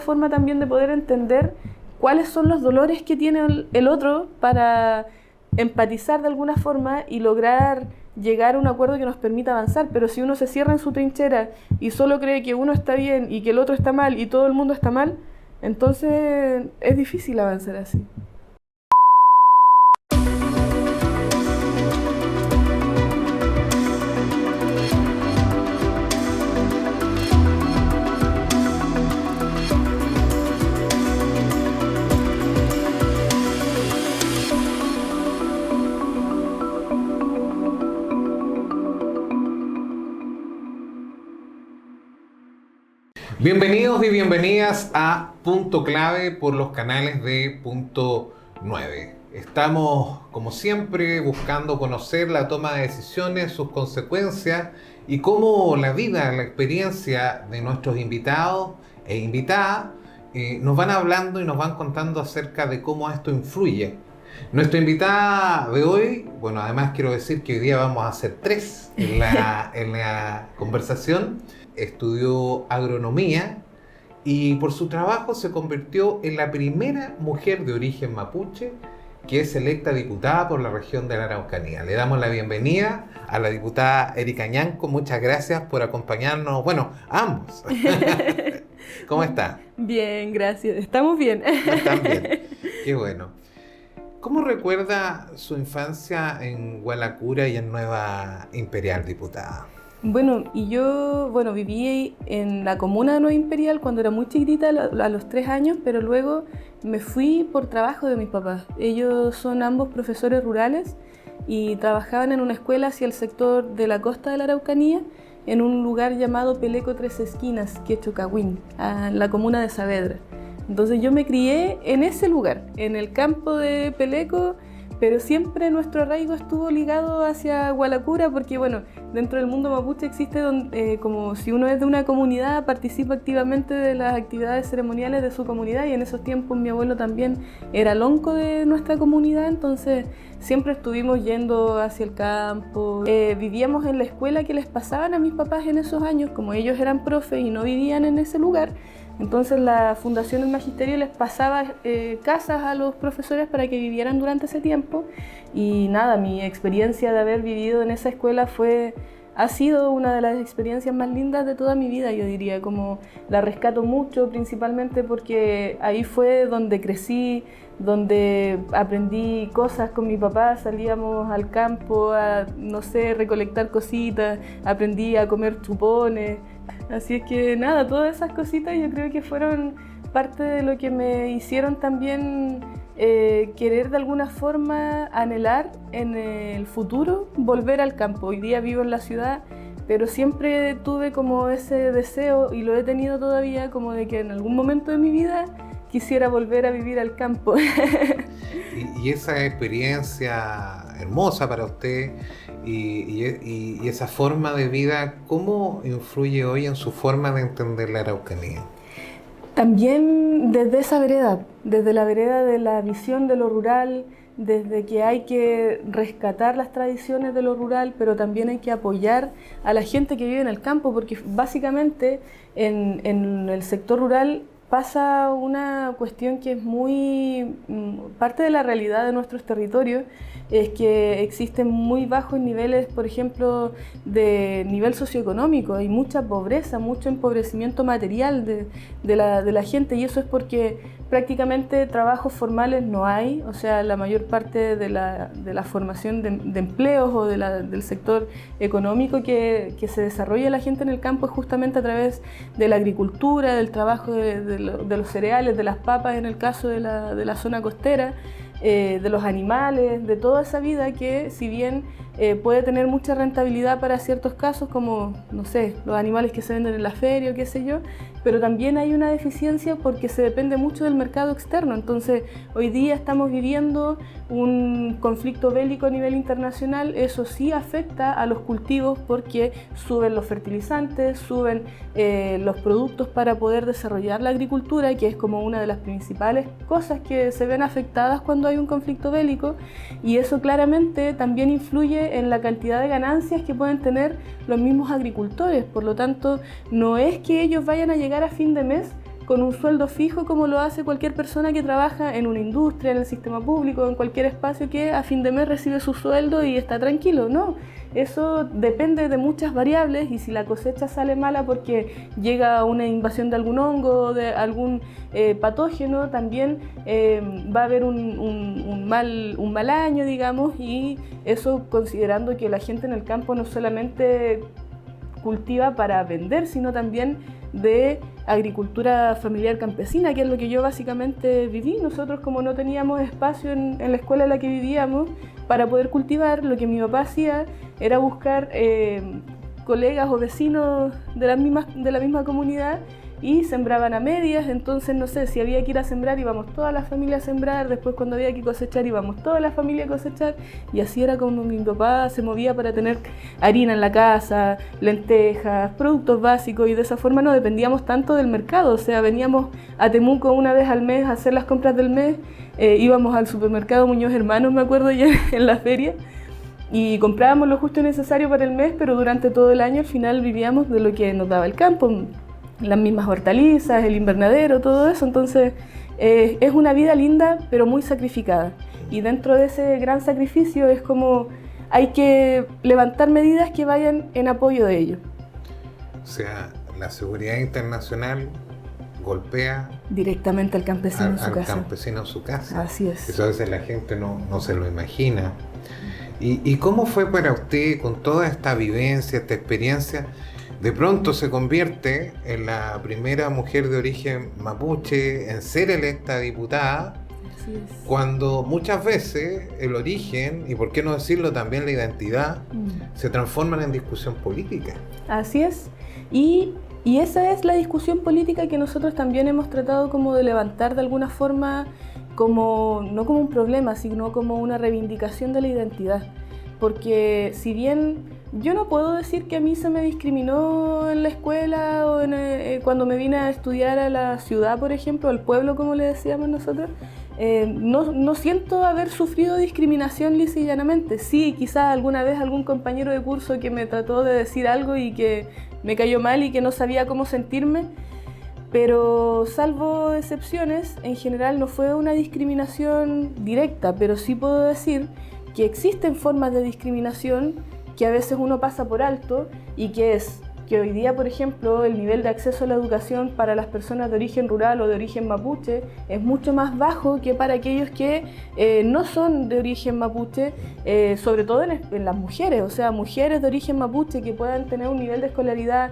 forma también de poder entender cuáles son los dolores que tiene el otro para empatizar de alguna forma y lograr llegar a un acuerdo que nos permita avanzar. Pero si uno se cierra en su trinchera y solo cree que uno está bien y que el otro está mal y todo el mundo está mal, entonces es difícil avanzar así. Bienvenidos y bienvenidas a Punto Clave por los canales de Punto 9. Estamos, como siempre, buscando conocer la toma de decisiones, sus consecuencias y cómo la vida, la experiencia de nuestros invitados e invitadas nos van hablando y nos van contando acerca de cómo esto influye. Nuestra invitada de hoy, bueno, además quiero decir que hoy día vamos a hacer 3 en la conversación. Estudió agronomía y por su trabajo se convirtió en la primera mujer de origen mapuche que es electa diputada por la región de la Araucanía. Le damos la bienvenida a la diputada Erika Ñanco. Muchas gracias por acompañarnos. Bueno, ambos. ¿Cómo está? Bien, gracias. Estamos bien. Están bien. Qué bueno. ¿Cómo recuerda su infancia en Gualacura y en Nueva Imperial, diputada? Bueno, yo viví en la comuna de Nueva Imperial cuando era muy chiquitita, a los 3 años, pero luego me fui por trabajo de mis papás. Ellos son ambos profesores rurales y trabajaban en una escuela hacia el sector de la costa de la Araucanía, en un lugar llamado Peleco Tres Esquinas, Quechocagüín, en la comuna de Saavedra. Entonces yo me crié en ese lugar, en el campo de Peleco, pero siempre nuestro arraigo estuvo ligado hacia Gualacura porque, bueno, dentro del mundo mapuche existe como si uno es de una comunidad, participa activamente de las actividades ceremoniales de su comunidad, y en esos tiempos mi abuelo también era lonco de nuestra comunidad, entonces siempre estuvimos yendo hacia el campo. Vivíamos en la escuela que les pasaban a mis papás en esos años, como ellos eran profes y no vivían en ese lugar. Entonces la Fundación del Magisterio les pasaba casas a los profesores para que vivieran durante ese tiempo, y nada, mi experiencia de haber vivido en esa escuela ha sido una de las experiencias más lindas de toda mi vida, yo diría. Como la rescato mucho, principalmente porque ahí fue donde crecí, donde aprendí cosas con mi papá, salíamos al campo a, no sé, recolectar cositas, aprendí a comer chupones. Así es que nada, todas esas cositas yo creo que fueron parte de lo que me hicieron también querer de alguna forma anhelar en el futuro volver al campo. Hoy día vivo en la ciudad, pero siempre tuve como ese deseo, y lo he tenido todavía, como de que en algún momento de mi vida quisiera volver a vivir al campo. Y esa experiencia hermosa para usted y esa forma de vida, ¿cómo influye hoy en su forma de entender la Araucanía? También desde esa vereda, desde la vereda de la visión de lo rural, desde que hay que rescatar las tradiciones de lo rural, pero también hay que apoyar a la gente que vive en el campo, porque básicamente en el sector rural pasa una cuestión que es muy parte de la realidad de nuestros territorios, es que existen muy bajos niveles, por ejemplo, de nivel socioeconómico. Hay mucha pobreza, mucho empobrecimiento material de la gente, y eso es porque prácticamente trabajos formales no hay. O sea, la mayor parte de la formación de empleos o del sector económico que se desarrolla la gente en el campo es justamente a través de la agricultura, del trabajo de los cereales, de las papas en el caso de la zona costera, de los animales, de toda esa vida que, si bien puede tener mucha rentabilidad para ciertos casos, como, no sé, los animales que se venden en la feria o qué sé yo, pero también hay una deficiencia porque se depende mucho del mercado externo. Entonces, hoy día estamos viviendo un conflicto bélico a nivel internacional. Eso sí afecta a los cultivos porque suben los fertilizantes, suben los productos para poder desarrollar la agricultura, que es como una de las principales cosas que se ven afectadas cuando hay un conflicto bélico, y eso claramente también influye en la cantidad de ganancias que pueden tener los mismos agricultores. Por lo tanto, no es que ellos vayan a llegar a fin de mes con un sueldo fijo como lo hace cualquier persona que trabaja en una industria, en el sistema público, en cualquier espacio que a fin de mes recibe su sueldo y está tranquilo. No, eso depende de muchas variables y si la cosecha sale mala porque llega una invasión de algún hongo, de algún patógeno, también va a haber un mal año, digamos, y eso considerando que la gente en el campo no solamente cultiva para vender, sino también de agricultura familiar campesina, que es lo que yo básicamente viví. Nosotros, como no teníamos espacio en la escuela en la que vivíamos para poder cultivar, lo que mi papá hacía era buscar colegas o vecinos de la misma comunidad y sembraban a medias. Entonces, no sé, si había que ir a sembrar íbamos toda la familia a sembrar, después cuando había que cosechar íbamos toda la familia a cosechar, y así era como mi papá se movía para tener harina en la casa, lentejas, productos básicos, y de esa forma no dependíamos tanto del mercado. O sea, veníamos a Temuco una vez al mes a hacer las compras del mes, íbamos al supermercado Muñoz Hermanos, me acuerdo, ya en la feria, y comprábamos lo justo y necesario para el mes, pero durante todo el año al final vivíamos de lo que nos daba el campo, las mismas hortalizas, el invernadero, todo eso. Entonces es una vida linda pero muy sacrificada, y dentro de ese gran sacrificio es como hay que levantar medidas que vayan en apoyo de ello. O sea, la seguridad internacional golpea directamente al campesino en su casa. Campesino en su casa. Así es. Eso a veces la gente no se lo imagina. ¿Y cómo fue para usted, con toda esta vivencia, esta experiencia, de pronto se convierte en la primera mujer de origen mapuche en ser electa diputada? Así es. Cuando muchas veces el origen, y por qué no decirlo también la identidad, se transforman en discusión política? Así es. Y esa es la discusión política que nosotros también hemos tratado como de levantar de alguna forma, no como un problema, sino como una reivindicación de la identidad. Porque si bien yo no puedo decir que a mí se me discriminó en la escuela o cuando me vine a estudiar a la ciudad, por ejemplo, al pueblo, como le decíamos nosotros, no siento haber sufrido discriminación lisa y llanamente. Sí, quizás alguna vez algún compañero de curso que me trató de decir algo y que me cayó mal y que no sabía cómo sentirme, pero salvo excepciones, en general no fue una discriminación directa, pero sí puedo decir que existen formas de discriminación que a veces uno pasa por alto, y que hoy día, por ejemplo, el nivel de acceso a la educación para las personas de origen rural o de origen mapuche es mucho más bajo que para aquellos que no son de origen mapuche, sobre todo en las mujeres. O sea, mujeres de origen mapuche que puedan tener un nivel de escolaridad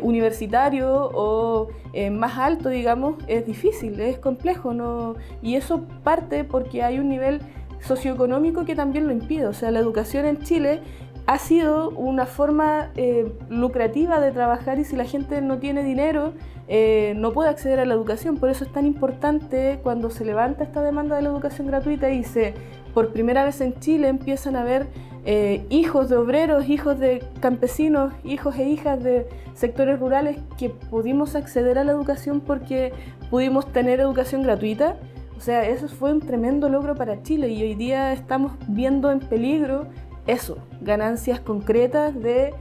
universitario o más alto, digamos, es difícil, es complejo, ¿no? Y eso parte porque hay un nivel socioeconómico que también lo impide. O sea, la educación en Chile ha sido una forma lucrativa de trabajar, y si la gente no tiene dinero no puede acceder a la educación. Por eso es tan importante cuando se levanta esta demanda de la educación gratuita y por primera vez en Chile empiezan a haber hijos de obreros, hijos de campesinos, hijos e hijas de sectores rurales que pudimos acceder a la educación porque pudimos tener educación gratuita. O sea, eso fue un tremendo logro para Chile, y hoy día estamos viendo en peligro eso, ganancias concretas de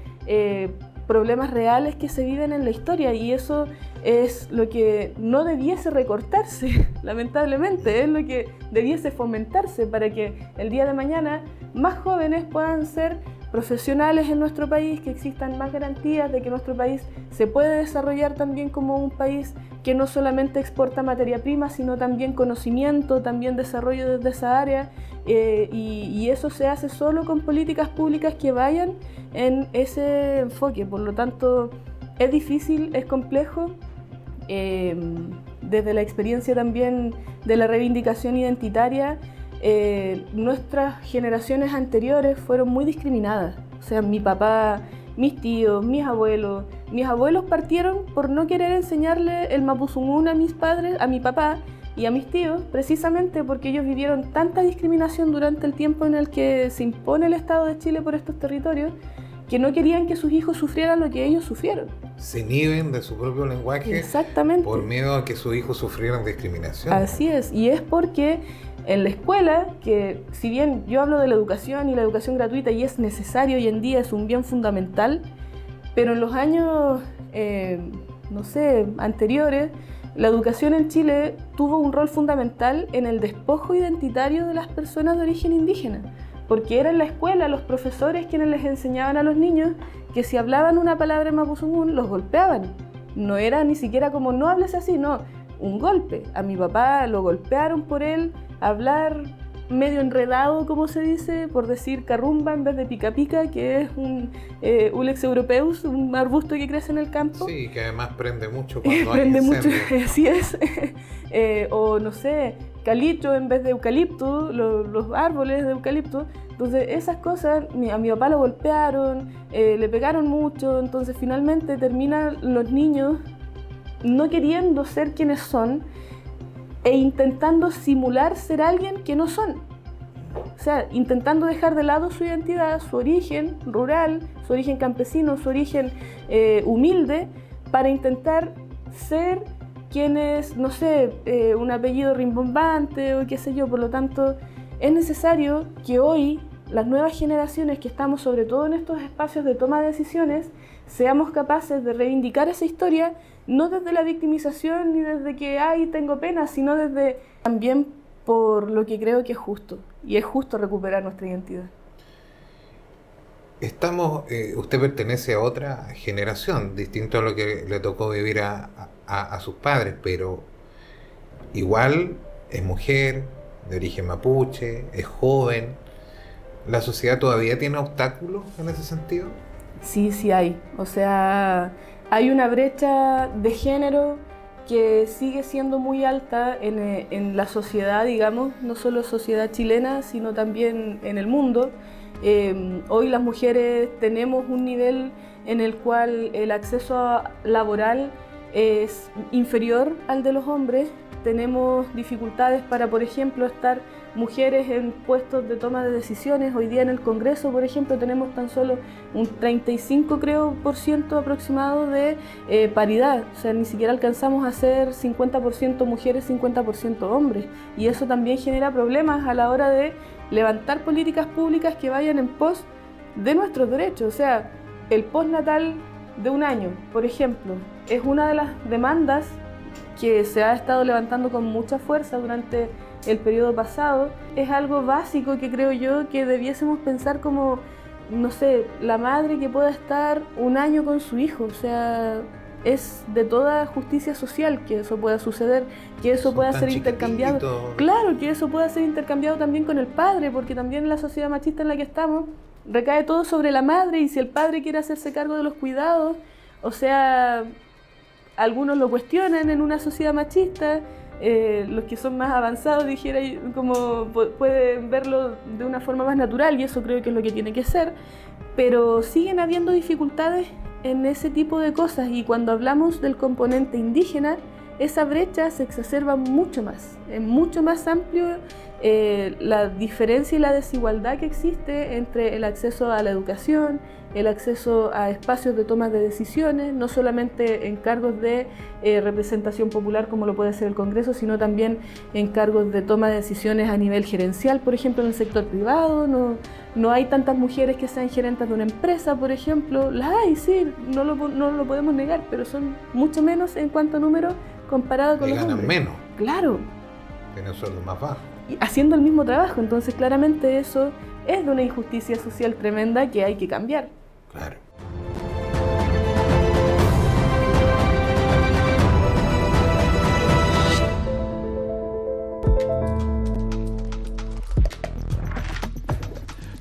problemas reales que se viven en la historia, y eso es lo que no debiese recortarse, lamentablemente, es lo que debiese fomentarse para que el día de mañana más jóvenes puedan ser profesionales en nuestro país, que existan más garantías de que nuestro país se puede desarrollar también como un país que no solamente exporta materia prima, sino también conocimiento, también desarrollo desde esa área, y eso se hace solo con políticas públicas que vayan en ese enfoque. Por lo tanto, es difícil, es complejo. Desde la experiencia también de la reivindicación identitaria, nuestras generaciones anteriores fueron muy discriminadas. O sea, mi papá, mis tíos, mis abuelos partieron por no querer enseñarle el mapuzungún a mis padres, a mi papá y a mis tíos, precisamente porque ellos vivieron tanta discriminación durante el tiempo en el que se impone el Estado de Chile por estos territorios, que no querían que sus hijos sufrieran lo que ellos sufrieron. Se inhiben de su propio lenguaje. Exactamente. Por miedo a que sus hijos sufrieran discriminación. Así es, y es porque en la escuela, que si bien yo hablo de la educación y la educación gratuita y es necesario hoy en día, es un bien fundamental, pero en los años, anteriores, la educación en Chile tuvo un rol fundamental en el despojo identitario de las personas de origen indígena, porque era en la escuela los profesores quienes les enseñaban a los niños que si hablaban una palabra en mapuzungún los golpeaban. No era ni siquiera como no hables así, no, un golpe. A mi papá lo golpearon por él hablar medio enredado, como se dice, por decir carrumba en vez de pica pica, que es un Ulex europeus, un arbusto que crece en el campo. Sí, que además prende mucho cuando hay prende incendio. mucho, así es. O no sé, calicho en vez de eucalipto, los árboles de eucalipto. Entonces esas cosas, a mi papá lo golpearon, le pegaron mucho, entonces finalmente terminan los niños no queriendo ser quienes son e intentando simular ser alguien que no son. O sea, intentando dejar de lado su identidad, su origen rural, su origen campesino, su origen humilde, para intentar ser quienes, no sé, un apellido rimbombante o qué sé yo. Por lo tanto, es necesario que hoy las nuevas generaciones que estamos sobre todo en estos espacios de toma de decisiones seamos capaces de reivindicar esa historia, no desde la victimización ni desde que ay tengo pena, sino desde también por lo que creo que es justo, y es justo recuperar nuestra identidad. Usted pertenece a otra generación, distinto a lo que le tocó vivir a sus padres, pero igual es mujer, de origen mapuche, es joven. ¿La sociedad todavía tiene obstáculos en ese sentido? Sí, sí hay. O sea, hay una brecha de género que sigue siendo muy alta en la sociedad, digamos, no solo sociedad chilena, sino también en el mundo. Hoy las mujeres tenemos un nivel en el cual el acceso laboral es inferior al de los hombres. Tenemos dificultades para, por ejemplo, estar mujeres en puestos de toma de decisiones. Hoy día en el Congreso, por ejemplo, tenemos tan solo un 35% aproximado de paridad. O sea, ni siquiera alcanzamos a ser 50% mujeres, 50% hombres. Y eso también genera problemas a la hora de levantar políticas públicas que vayan en pos de nuestros derechos. O sea, el postnatal de un año, por ejemplo, es una de las demandas que se ha estado levantando con mucha fuerza durante el periodo pasado. Es algo básico que creo yo que debiésemos pensar como, no sé, la madre que pueda estar un año con su hijo. O sea, es de toda justicia social que eso pueda suceder, que eso pueda ser intercambiado. Claro, que eso pueda ser intercambiado también con el padre, porque también en la sociedad machista en la que estamos recae todo sobre la madre, y si el padre quiere hacerse cargo de los cuidados, o sea, algunos lo cuestionan en una sociedad machista, los que son más avanzados, dijera, como pueden verlo de una forma más natural, y eso creo que es lo que tiene que ser, pero siguen habiendo dificultades en ese tipo de cosas, y cuando hablamos del componente indígena, esa brecha se exacerba mucho más, es mucho más amplio la diferencia y la desigualdad que existe entre el acceso a la educación, el acceso a espacios de toma de decisiones, no solamente en cargos de representación popular como lo puede ser el Congreso, sino también en cargos de toma de decisiones a nivel gerencial, por ejemplo, en el sector privado. No hay tantas mujeres que sean gerentes de una empresa, por ejemplo. Las hay, sí, no lo podemos negar, pero son mucho menos en cuanto a número comparado con los hombres. Ganan menos. Claro. Tienen sueldos más bajos. Y haciendo el mismo trabajo, entonces claramente eso es de una injusticia social tremenda que hay que cambiar. Claro.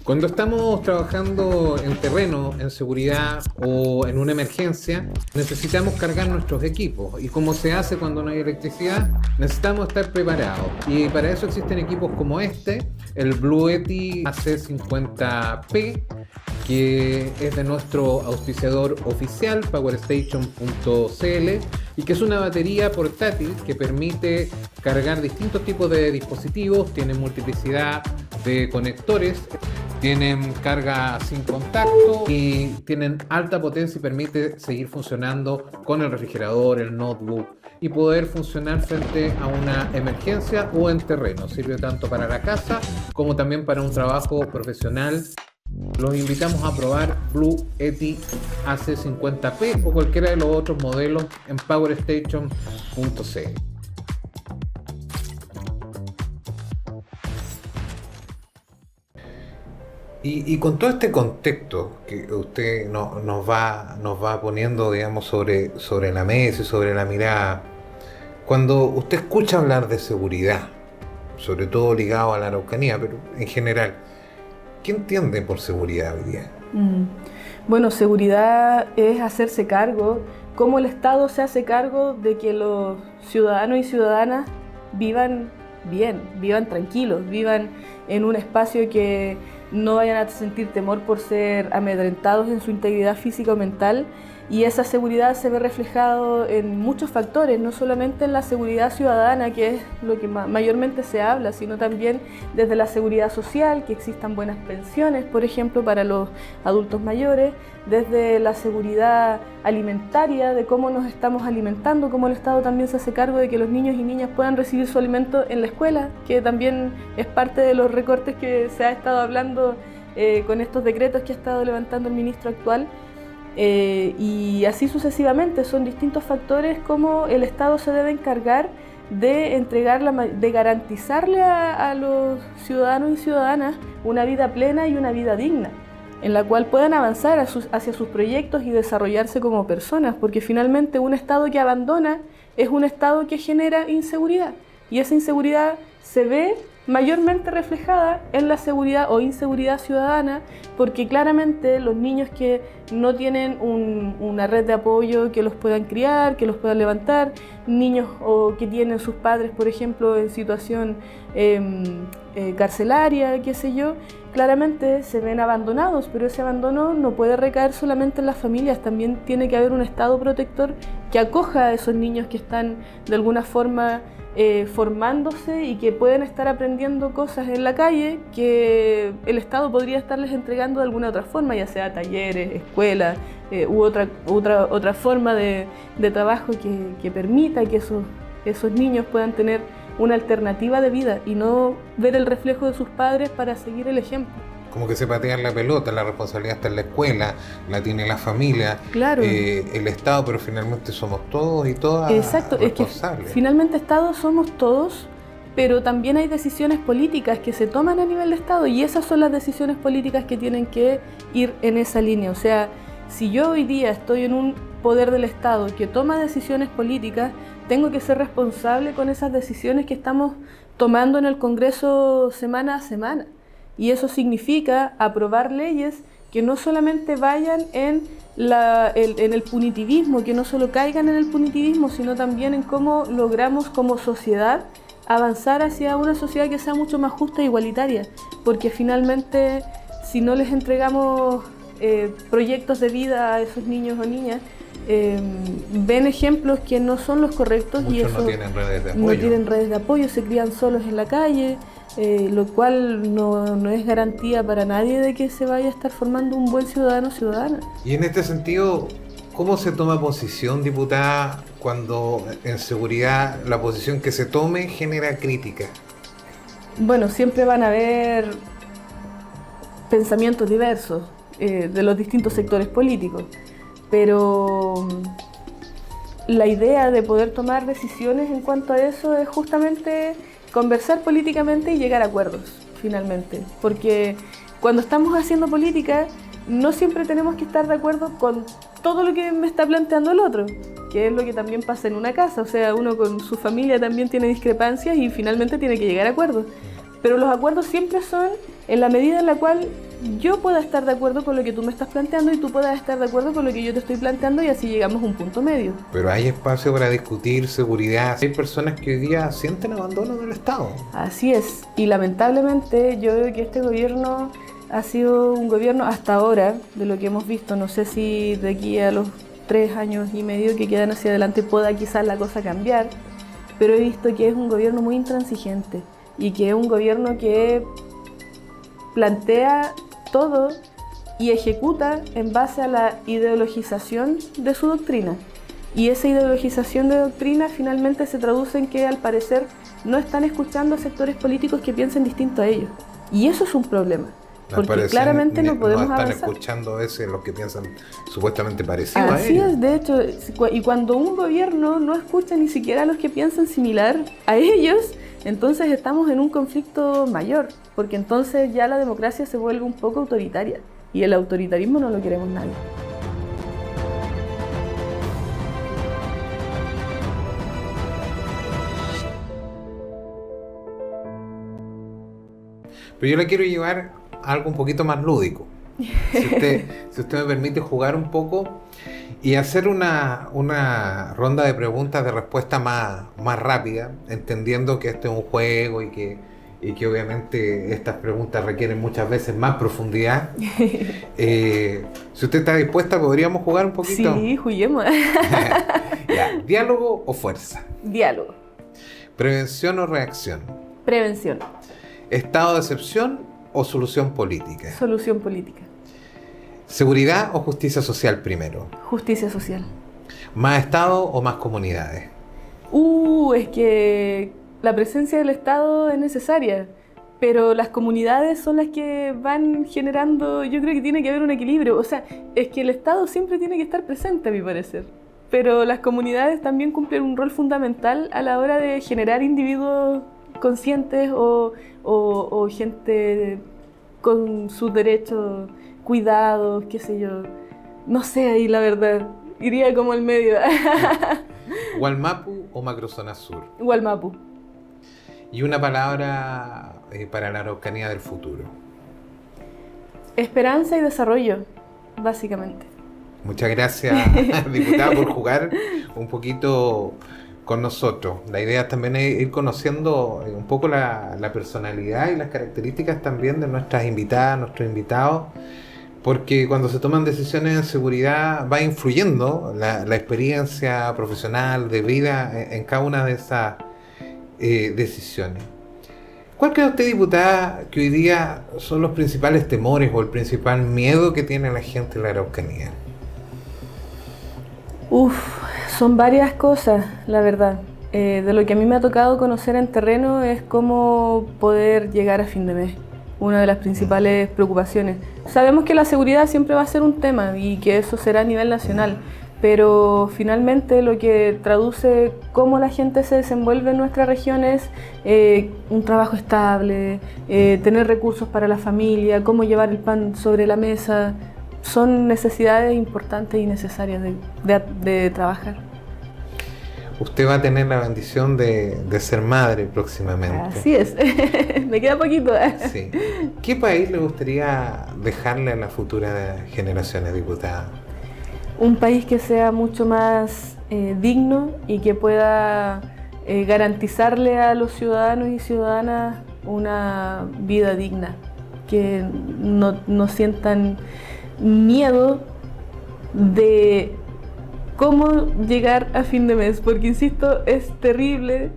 Cuando estamos trabajando en terreno, en seguridad o en una emergencia, necesitamos cargar nuestros equipos. ¿Y cómo se hace cuando no hay electricidad? Necesitamos estar preparados. Y para eso existen equipos como este, el Blue Yeti AC50P, que es de nuestro auspiciador oficial, PowerStation.cl, y que es una batería portátil que permite cargar distintos tipos de dispositivos, tiene multiplicidad de conectores, tienen carga sin contacto y tienen alta potencia y permite seguir funcionando con el refrigerador, el notebook y poder funcionar frente a una emergencia o en terreno. Sirve tanto para la casa como también para un trabajo profesional. los invitamos a probar Blue Yeti AC50P o cualquiera de los otros modelos en powerstation.cl. Y con todo este contexto que usted nos va poniendo, digamos, sobre la mesa y sobre la mirada, cuando usted escucha hablar de seguridad, sobre todo ligado a la Araucanía, pero en general, ¿qué entiende por seguridad hoy día? Bueno, seguridad es hacerse cargo, cómo el Estado se hace cargo de que los ciudadanos y ciudadanas vivan bien, vivan tranquilos, vivan en un espacio que no vayan a sentir temor por ser amedrentados en su integridad física o mental, y esa seguridad se ve reflejado en muchos factores, no solamente en la seguridad ciudadana, que es lo que mayormente se habla, sino también desde la seguridad social, que existan buenas pensiones, por ejemplo, para los adultos mayores, desde la seguridad alimentaria, de cómo nos estamos alimentando, cómo el Estado también se hace cargo de que los niños y niñas puedan recibir su alimento en la escuela, que también es parte de los recortes que se ha estado hablando con estos decretos que ha estado levantando el ministro actual. Y así sucesivamente, son distintos factores como el Estado se debe encargar de de garantizarle a los ciudadanos y ciudadanas una vida plena y una vida digna, en la cual puedan avanzar hacia sus proyectos y desarrollarse como personas, porque finalmente un Estado que abandona es un Estado que genera inseguridad, y esa inseguridad se ve mayormente reflejada en la seguridad o inseguridad ciudadana, porque claramente los niños que no tienen una red de apoyo que los puedan criar, que los puedan levantar, niños o que tienen sus padres, por ejemplo, en situación carcelaria, qué sé yo, claramente se ven abandonados, pero ese abandono no puede recaer solamente en las familias, también tiene que haber un Estado protector que acoja a esos niños que están de alguna forma formándose y que pueden estar aprendiendo cosas en la calle que el Estado podría estarles entregando de alguna otra forma, ya sea talleres, escuelas u otra forma de trabajo que permita que esos niños puedan tener una alternativa de vida y no ver el reflejo de sus padres para seguir el ejemplo. Como que se patean la pelota, la responsabilidad está en la escuela, la tiene la familia, claro. El Estado, pero finalmente somos todos y todas Exacto, responsables. Es que finalmente Estado somos todos, pero también hay decisiones políticas que se toman a nivel de Estado, y esas son las decisiones políticas que tienen que ir en esa línea. O sea, si yo hoy día estoy en un poder del Estado que toma decisiones políticas, tengo que ser responsable con esas decisiones que estamos tomando en el Congreso semana a semana. Y eso significa aprobar leyes que no solamente vayan en el punitivismo, que no solo caigan en el punitivismo, sino también en cómo logramos como sociedad avanzar hacia una sociedad que sea mucho más justa e igualitaria. Porque finalmente, si no les entregamos proyectos de vida a esos niños o niñas, ven ejemplos que no son los correctos. Muchos y eso no tienen redes de apoyo. No tienen redes de apoyo, se crían solos en la calle. Lo cual no es garantía para nadie de que se vaya a estar formando un buen ciudadano o ciudadana. Y en este sentido, ¿cómo se toma posición, diputada, cuando en seguridad la posición que se tome genera crítica? Bueno, siempre van a haber pensamientos diversos de los distintos sectores políticos, pero la idea de poder tomar decisiones en cuanto a eso es justamente conversar políticamente y llegar a acuerdos, finalmente. Porque cuando estamos haciendo política, no siempre tenemos que estar de acuerdo con todo lo que me está planteando el otro, que es lo que también pasa en una casa. O sea, uno con su familia también tiene discrepancias y finalmente tiene que llegar a acuerdos. Pero los acuerdos siempre son en la medida en la cual yo pueda estar de acuerdo con lo que tú me estás planteando y tú puedas estar de acuerdo con lo que yo te estoy planteando, y así llegamos a un punto medio. Pero hay espacio para discutir seguridad. Hay personas que hoy día sienten abandono del Estado. Así es. Y lamentablemente yo veo que este gobierno ha sido un gobierno hasta ahora, de lo que hemos visto, no sé si de aquí a los 3 años y medio que quedan hacia adelante pueda quizás la cosa cambiar, pero he visto que es un gobierno muy intransigente y que es un gobierno que plantea todo y ejecuta en base a la ideologización de su doctrina. Y esa ideologización de doctrina finalmente se traduce en que al parecer no están escuchando a sectores políticos que piensen distinto a ellos. Y eso es un problema. Porque claramente no podemos están avanzar. escuchando a veces los que piensan supuestamente parecido a Así ellos. es, de hecho, y cuando un gobierno no escucha ni siquiera a los que piensan similar a ellos, entonces estamos en un conflicto mayor, porque entonces ya la democracia se vuelve un poco autoritaria, y el autoritarismo no lo queremos nadie. Pero yo le quiero llevar a algo un poquito más lúdico. Si usted me permite jugar un poco y hacer una ronda de preguntas de respuesta más rápida, entendiendo que este es un juego y que obviamente estas preguntas requieren muchas veces más profundidad. Si usted está dispuesta, ¿podríamos jugar un poquito? Sí, juguemos. Ya. ¿Diálogo o fuerza? Diálogo. ¿Prevención o reacción? Prevención. ¿Estado de excepción o solución política? Solución política. ¿Seguridad o justicia social primero? Justicia social. ¿Más Estado o más comunidades? Es que la presencia del Estado es necesaria, pero las comunidades son las que van generando, yo creo que tiene que haber un equilibrio. O sea, es que el Estado siempre tiene que estar presente, a mi parecer, pero las comunidades también cumplen un rol fundamental a la hora de generar individuos conscientes o gente con sus derechos cuidados, qué sé yo. No sé ahí la verdad, iría como al medio. ¿Gualmapu o Macrozona Sur? Gualmapu. Y una palabra para la Araucanía del futuro. Esperanza y desarrollo, básicamente. Muchas gracias, diputada, por jugar un poquito con nosotros. La idea también es ir conociendo un poco la personalidad y las características también de nuestras invitadas, nuestros invitados, porque cuando se toman decisiones en seguridad va influyendo la experiencia profesional, de vida, en cada una de esas decisiones. ¿Cuál cree usted, diputada, que hoy día son los principales temores o el principal miedo que tiene la gente en la Araucanía? Son varias cosas, la verdad. De lo que a mí me ha tocado conocer en terreno es cómo poder llegar a fin de mes. Una de las principales preocupaciones. Sabemos que la seguridad siempre va a ser un tema y que eso será a nivel nacional, pero finalmente lo que traduce cómo la gente se desenvuelve en nuestra región es un trabajo estable, tener recursos para la familia, cómo llevar el pan sobre la mesa. Son necesidades importantes y necesarias de trabajar. Usted va a tener la bendición de ser madre próximamente. Así es, me queda poquito. Sí. ¿Qué país le gustaría dejarle a las futuras generaciones, diputada? Un país que sea mucho más digno y que pueda garantizarle a los ciudadanos y ciudadanas una vida digna, que no sientan miedo de cómo llegar a fin de mes, porque insisto, es terrible,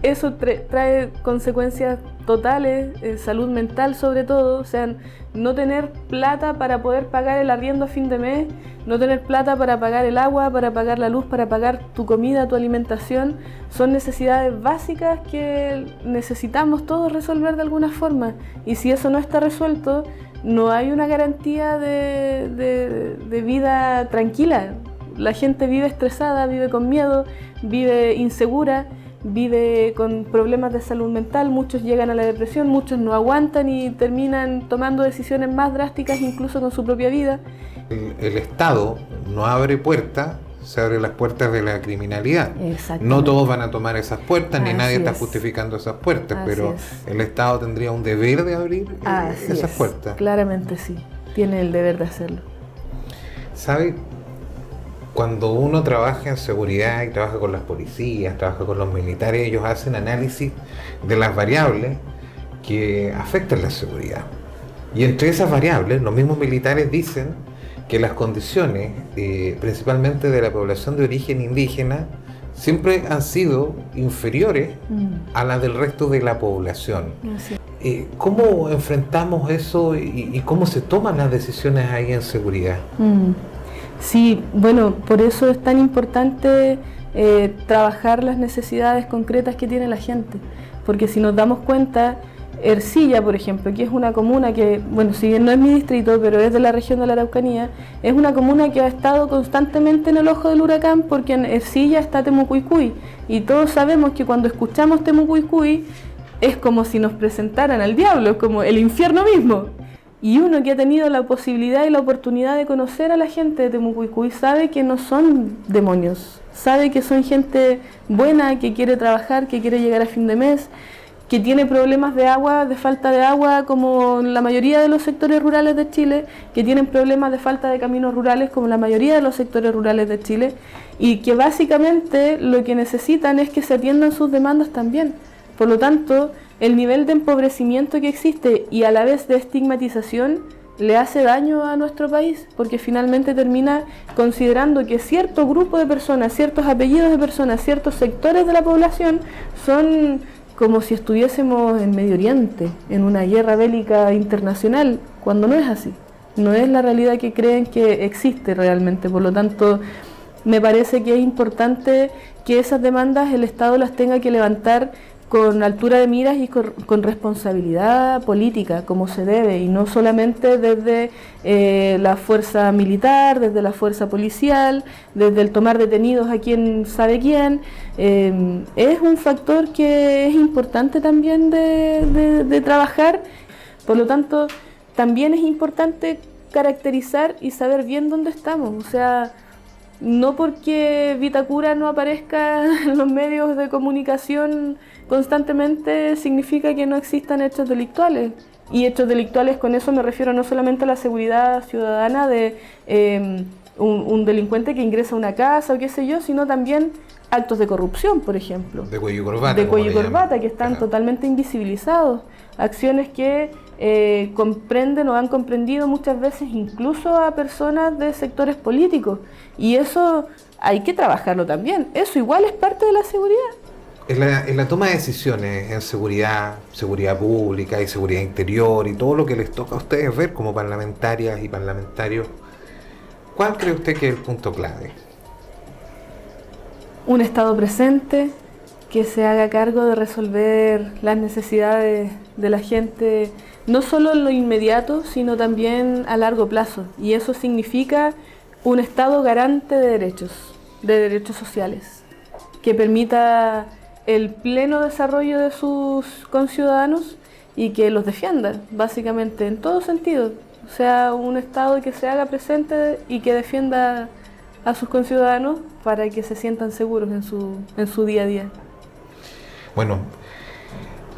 eso trae consecuencias totales, salud mental sobre todo, o sea, no tener plata para poder pagar el arriendo a fin de mes, no tener plata para pagar el agua, para pagar la luz, para pagar tu comida, tu alimentación, son necesidades básicas que necesitamos todos resolver de alguna forma, y si eso no está resuelto, no hay una garantía de vida tranquila. La gente vive estresada, vive con miedo, vive insegura, vive con problemas de salud mental, muchos llegan a la depresión, muchos no aguantan y terminan tomando decisiones más drásticas incluso con su propia vida. El Estado no abre puertas, se abren las puertas de la criminalidad. No todos van a tomar esas puertas, ni nadie está justificando esas puertas, pero el Estado tendría un deber de abrir esas puertas. Claramente sí, tiene el deber de hacerlo. ¿Sabe? Cuando uno trabaja en seguridad y trabaja con las policías, trabaja con los militares, ellos hacen análisis de las variables que afectan la seguridad. Y entre esas variables, los mismos militares dicen que las condiciones, principalmente de la población de origen indígena, siempre han sido inferiores a las del resto de la población. ¿Cómo enfrentamos eso y cómo se toman las decisiones ahí en seguridad? Sí, bueno, por eso es tan importante trabajar las necesidades concretas que tiene la gente, porque si nos damos cuenta, Ercilla, por ejemplo, que es una comuna que, bueno, si bien no es mi distrito, pero es de la región de la Araucanía, es una comuna que ha estado constantemente en el ojo del huracán porque en Ercilla está Temucuicui. Y todos sabemos que cuando escuchamos Temucuicui es como si nos presentaran al diablo, es como el infierno mismo. Y uno que ha tenido la posibilidad y la oportunidad de conocer a la gente de Temucuicui sabe que no son demonios, sabe que son gente buena, que quiere trabajar, que quiere llegar a fin de mes, que tiene problemas de agua, de falta de agua, como la mayoría de los sectores rurales de Chile, que tienen problemas de falta de caminos rurales, como la mayoría de los sectores rurales de Chile, y que básicamente lo que necesitan es que se atiendan sus demandas también. Por lo tanto, el nivel de empobrecimiento que existe y a la vez de estigmatización le hace daño a nuestro país, porque finalmente termina considerando que cierto grupo de personas, ciertos apellidos de personas, ciertos sectores de la población son como si estuviésemos en Medio Oriente, en una guerra bélica internacional, cuando no es así. No es la realidad que creen que existe realmente. Por lo tanto, me parece que es importante que esas demandas el Estado las tenga que levantar con altura de miras y con responsabilidad política, como se debe, y no solamente desde la fuerza militar, desde la fuerza policial, desde el tomar detenidos a quien sabe quién. Es un factor que es importante también de trabajar. Por lo tanto, también es importante caracterizar y saber bien dónde estamos. O sea, no porque Vitacura no aparezca en los medios de comunicación constantemente significa que no existan hechos delictuales. Y hechos delictuales, con eso me refiero no solamente a la seguridad ciudadana de un delincuente que ingresa a una casa o qué sé yo, sino también actos de corrupción, por ejemplo. De cuello y corbata. De cuello y corbata, que están totalmente invisibilizados. Acciones que comprenden o han comprendido muchas veces incluso a personas de sectores políticos. Y eso hay que trabajarlo también. Eso igual es parte de la seguridad. En la toma de decisiones en seguridad pública y seguridad interior y todo lo que les toca a ustedes ver como parlamentarias y parlamentarios, ¿cuál cree usted que es el punto clave? Un Estado presente que se haga cargo de resolver las necesidades de la gente, no solo en lo inmediato, sino también a largo plazo. Y eso significa un Estado garante de derechos sociales, que permita el pleno desarrollo de sus conciudadanos y que los defienda, básicamente, en todo sentido. O sea, un Estado que se haga presente y que defienda a sus conciudadanos para que se sientan seguros en su día a día. Bueno,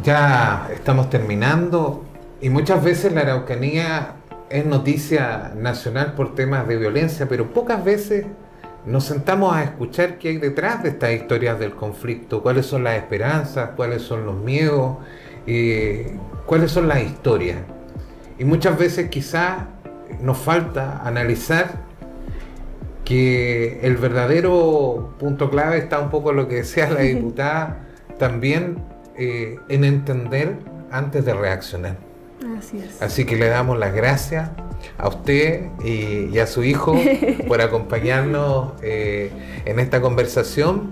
ya estamos terminando y muchas veces la Araucanía es noticia nacional por temas de violencia, pero pocas veces nos sentamos a escuchar qué hay detrás de estas historias del conflicto, cuáles son las esperanzas, cuáles son los miedos, cuáles son las historias. Y muchas veces quizás nos falta analizar que el verdadero punto clave está un poco en lo que decía la diputada, también en entender antes de reaccionar. Así es. Así que le damos las gracias a usted y a su hijo por acompañarnos en esta conversación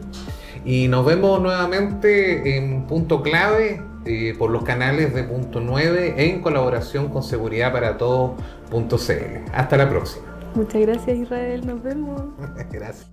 y nos vemos nuevamente en Punto Clave por los canales de Punto 9 en colaboración con Seguridad para Todos.cl. Hasta la próxima. Muchas gracias, Israel, nos vemos. Gracias.